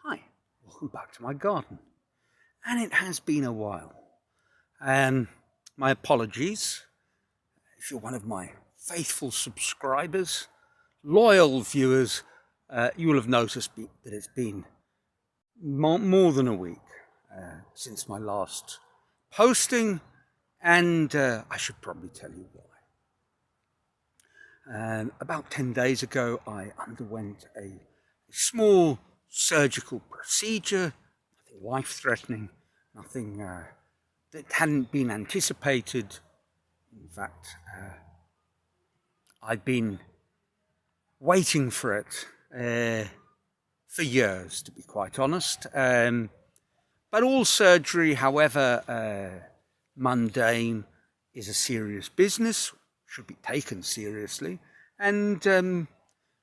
Hi, welcome back to my garden. And it has been a while. My apologies if you're one of my faithful subscribers, loyal viewers. You will have noticed that it's been more than a week since my last posting, and I should probably tell you why. About 10 days ago, I underwent a small surgical procedure, nothing life-threatening, nothing that hadn't been anticipated. In fact, I've been waiting for it for years, to be quite honest. But all surgery, however mundane, is a serious business, should be taken seriously, and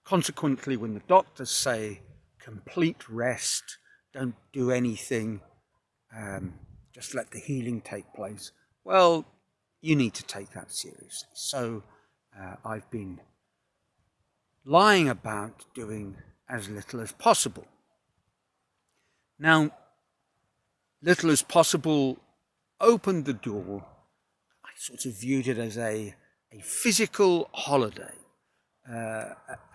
consequently, when the doctors say complete rest, don't do anything, just let the healing take place, well, you need to take that seriously. So I've been lying about doing as little as possible. Now, little as possible opened the door. I sort of viewed it as a physical holiday,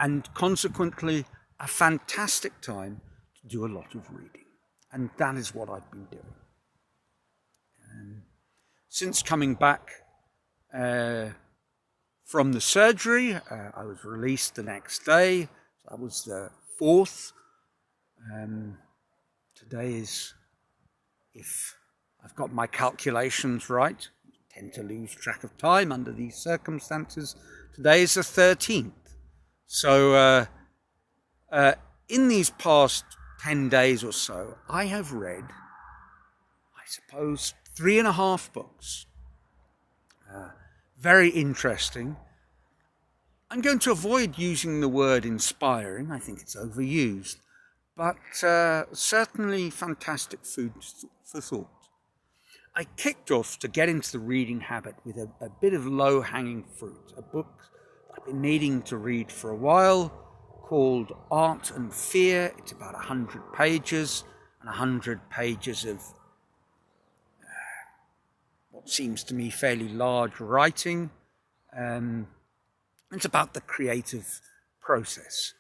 and consequently a fantastic time to do a lot of reading. And that is what I've been doing. Since coming back from the surgery, I was released the next day. That was the 4th. Today is, if I've got my calculations right, I tend to lose track of time under these circumstances. Today is the 13th. So in these past 10 days or so, I have read, I suppose, 3.5 books. Very interesting. I'm going to avoid using the word inspiring. I think it's overused. But certainly fantastic food for thought. I kicked off to get into the reading habit with a bit of low-hanging fruit, a book I've been needing to read for a while, called Art and Fear. It's about 100 pages, and 100 pages of what seems to me fairly large writing. It's about the creative process.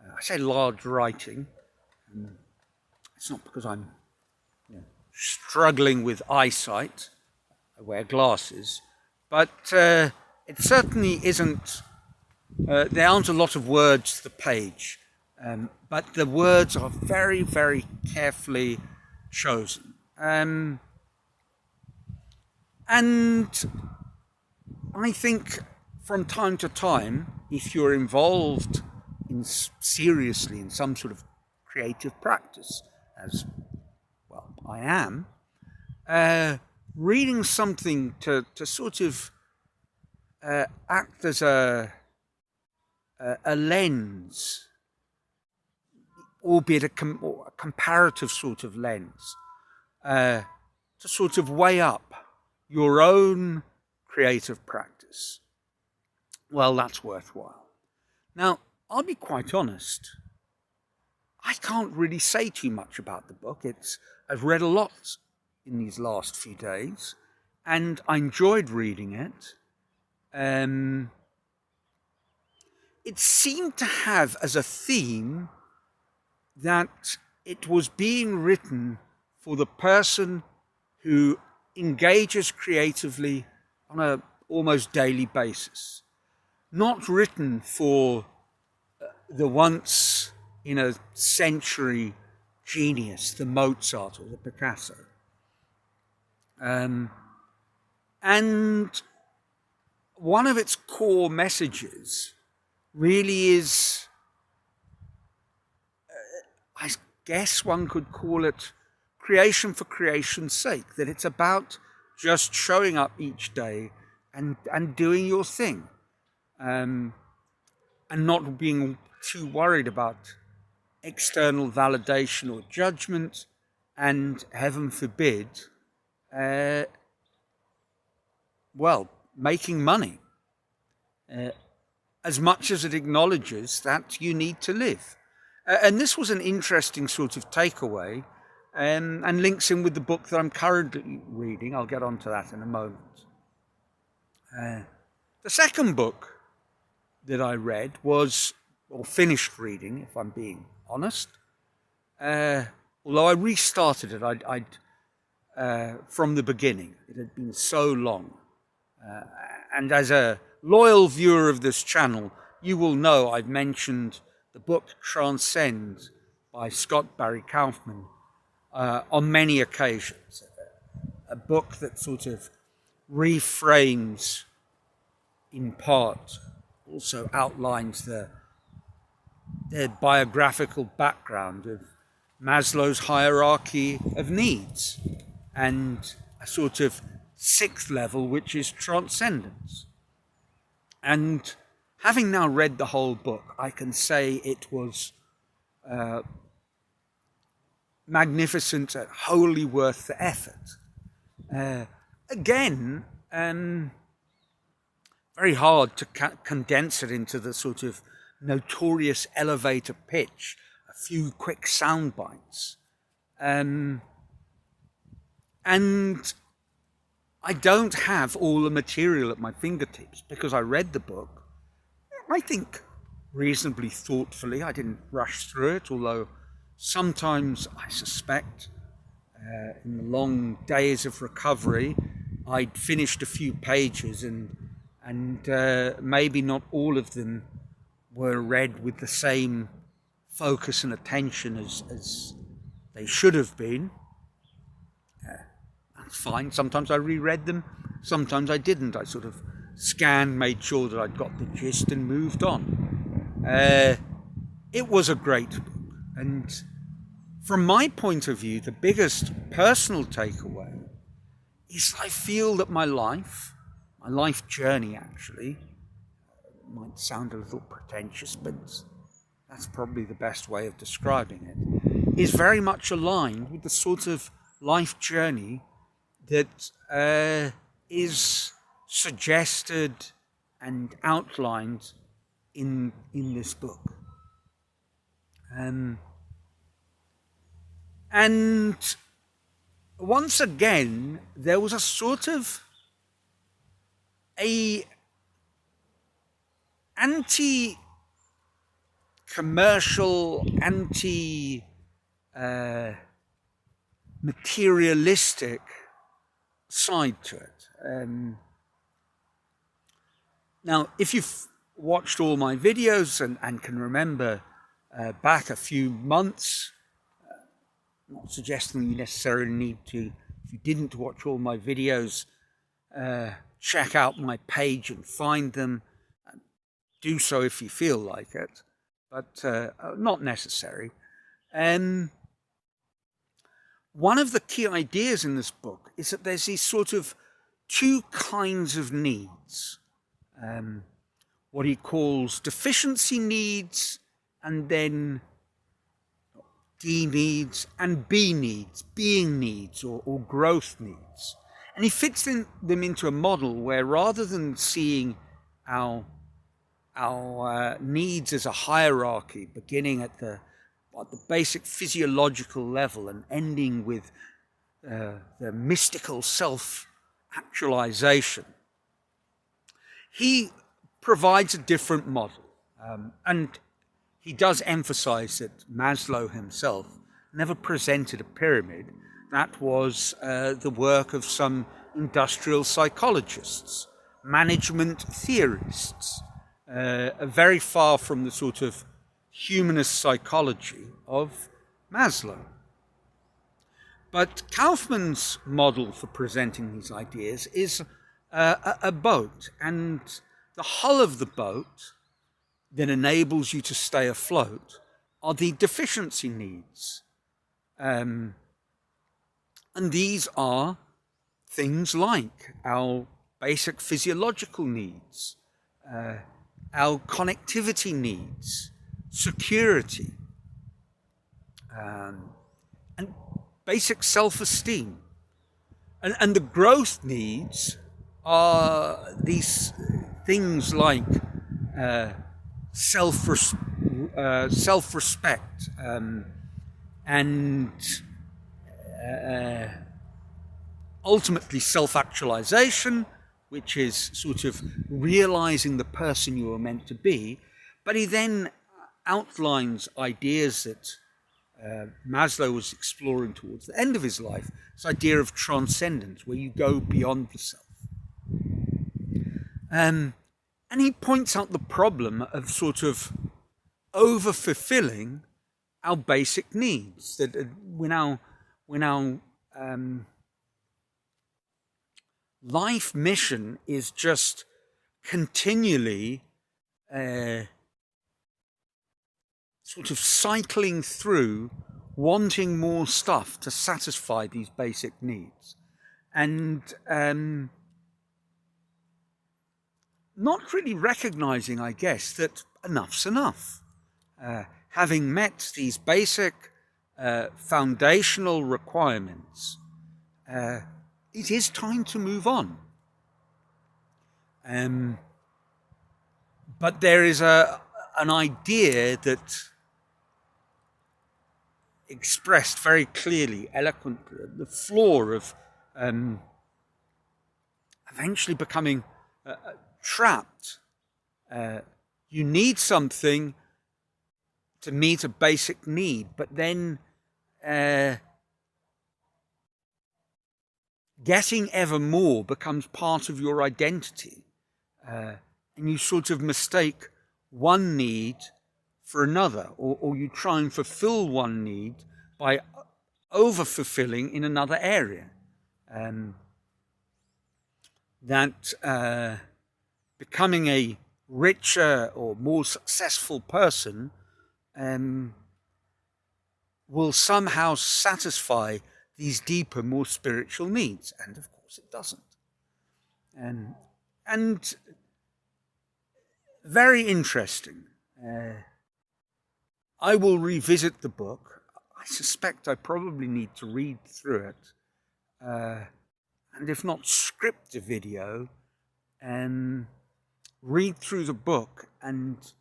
I say large writing. It's not because I'm struggling with eyesight. I wear glasses. But it certainly isn't. There aren't a lot of words to the page. But the words are very, very carefully chosen. And I think from time to time, if you're involved seriously in some sort of creative practice, as well I am, reading something to sort of act as a lens, albeit a comparative sort of lens, to sort of weigh up your own creative practice. Well, that's worthwhile. Now, I'll be quite honest. I can't really say too much about the book. I've read a lot in these last few days, and I enjoyed reading it. It seemed to have as a theme that it was being written for the person who engages creatively on an almost daily basis. Not written for the once in a century genius, the Mozart or the Picasso. And one of its core messages really is, I guess one could call it creation for creation's sake, that it's about just showing up each day and doing your thing, and not being too worried about external validation or judgment, and heaven forbid, making money, as much as it acknowledges that you need to live. And this was an interesting sort of takeaway, and links in with the book that I'm currently reading. I'll get onto that in a moment. The second book that I read was, or finished reading, if I'm being honest, although I restarted it, I'd from the beginning. It had been so long. And as a loyal viewer of this channel, you will know I've mentioned the book Transcend by Scott Barry Kaufman on many occasions. A book that sort of reframes, in part, also outlines the biographical background of Maslow's hierarchy of needs and a sort of sixth level, which is transcendence. And having now read the whole book, I can say it was magnificent and wholly worth the effort. Again, very hard to condense it into the sort of notorious elevator pitch, a few quick sound bites. And I don't have all the material at my fingertips because I read the book, I think, reasonably thoughtfully. I didn't rush through it, although sometimes I suspect in the long days of recovery, I'd finished a few pages and maybe not all of them were read with the same focus and attention as they should have been. That's fine. Sometimes I reread them, sometimes I didn't. I sort of scanned, made sure that I'd got the gist and moved on. It was a great book, and from my point of view, the biggest personal takeaway is I feel that my life journey actually, might sound a little pretentious, but that's probably the best way of describing it, is very much aligned with the sort of life journey that is suggested and outlined in this book. And once again, there was a sort of anti-commercial, anti-materialistic side to it. Now, if you've watched all my videos and can remember back a few months, not suggesting you necessarily need to, if you didn't watch all my videos, check out my page and find them. Do so if you feel like it, but not necessary. One of the key ideas in this book is that there's these sort of two kinds of needs. What he calls deficiency needs, and then D needs, and B needs, being needs or growth needs. And he fits them into a model where, rather than seeing our needs as a hierarchy, beginning at the basic physiological level and ending with the mystical self-actualization, he provides a different model. And he does emphasize that Maslow himself never presented a pyramid. That was the work of some industrial psychologists, management theorists, very far from the sort of humanist psychology of Maslow. But Kaufman's model for presenting these ideas is a boat, and the hull of the boat that enables you to stay afloat are the deficiency needs. And these are things like our basic physiological needs, our connectivity needs, security, and basic self-esteem. And the growth needs are these things like self-respect and ultimately self-actualization, which is sort of realizing the person you are meant to be. But he then outlines ideas that Maslow was exploring towards the end of his life, this idea of transcendence, where you go beyond the self. And he points out the problem of sort of over-fulfilling our basic needs, that when our life mission is just continually sort of cycling through, wanting more stuff to satisfy these basic needs, and not really recognizing, I guess, that enough's enough. Having met these basic foundational requirements, it is time to move on. But there is an idea that expressed very clearly, eloquently, the flaw of eventually becoming trapped. You need something to meet a basic need, but then getting ever more becomes part of your identity, and you sort of mistake one need for another, or you try and fulfill one need by over-fulfilling in another area. That becoming a richer or more successful person will somehow satisfy these deeper, more spiritual needs, and of course it doesn't. And very interesting. I will revisit the book. I suspect I probably need to read through it, and if not script a video, read through the book and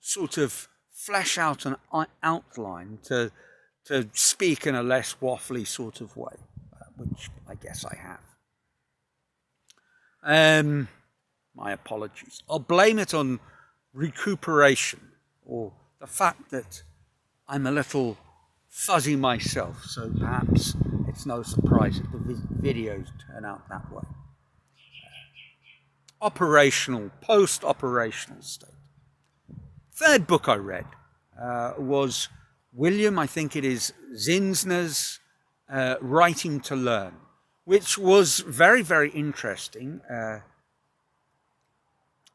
sort of flesh out an outline to speak in a less waffly sort of way, which I guess I have. My apologies. I'll blame it on recuperation, or the fact that I'm a little fuzzy myself, so perhaps it's no surprise that the videos turn out that way. Post-operational state. Third book I read was William, I think it is, Zinsner's Writing to Learn, which was very, very interesting.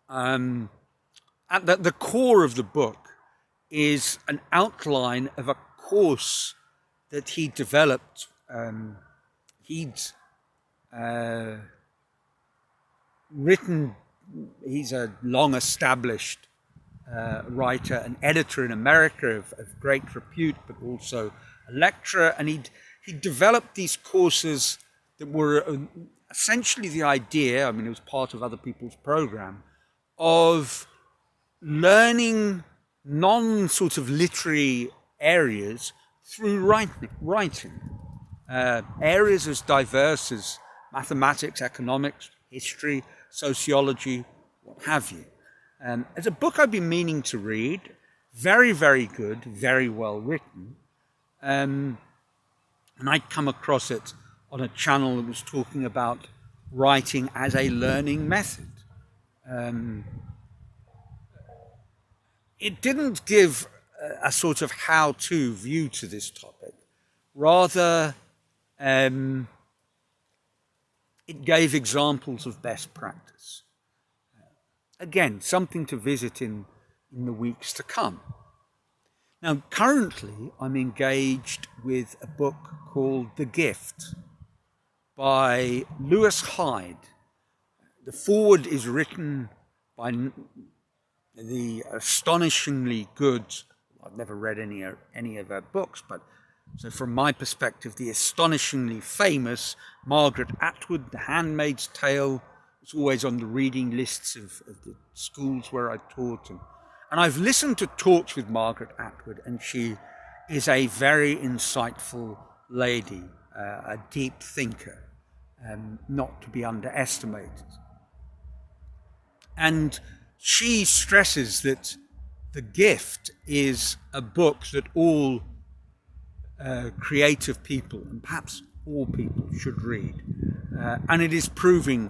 At the core of the book is an outline of a course that he developed. He'd written, he's a long-established writer, an editor in America of great repute, but also a lecturer, and he developed these courses that were essentially the idea, I mean, it was part of other people's program, of learning non-sort of literary areas through writing. Areas as diverse as mathematics, economics, history, sociology, what have you. It's a book I've been meaning to read. Very, very good, very well written. And I'd come across it on a channel that was talking about writing as a learning method. It didn't give a sort of how-to view to this topic. Rather, it gave examples of best practice. Again, something to visit in the weeks to come. Now, currently, I'm engaged with a book called The Gift by Lewis Hyde. The foreword is written by the astonishingly good, I've never read any of her books, but so from my perspective, the astonishingly famous Margaret Atwood, The Handmaid's Tale. It's always on the reading lists of the schools where I taught. And I've listened to talks with Margaret Atwood, and she is a very insightful lady, a deep thinker, not to be underestimated. And she stresses that The Gift is a book that all creative people, and perhaps all people, should read. And it is proving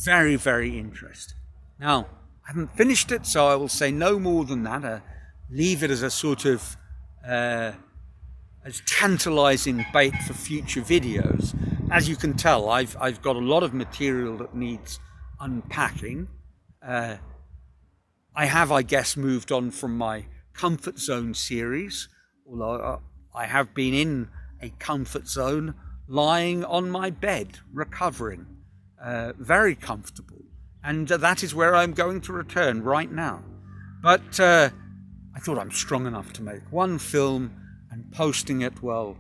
very, very interesting. Now, I haven't finished it, so I will say no more than that. Leave it as a sort of as tantalizing bait for future videos. As you can tell, I've got a lot of material that needs unpacking. I have, I guess, moved on from my comfort zone series, although I have been in a comfort zone, lying on my bed, recovering, very comfortable. And that is where I'm going to return right now. But I thought I'm strong enough to make one film, and posting it, well,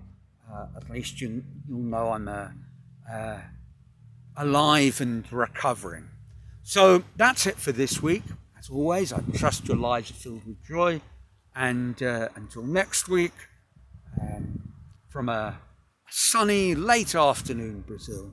at least you'll know I'm alive and recovering. So that's it for this week. As always, I trust your lives are filled with joy. And until next week, from a sunny late afternoon Brazil,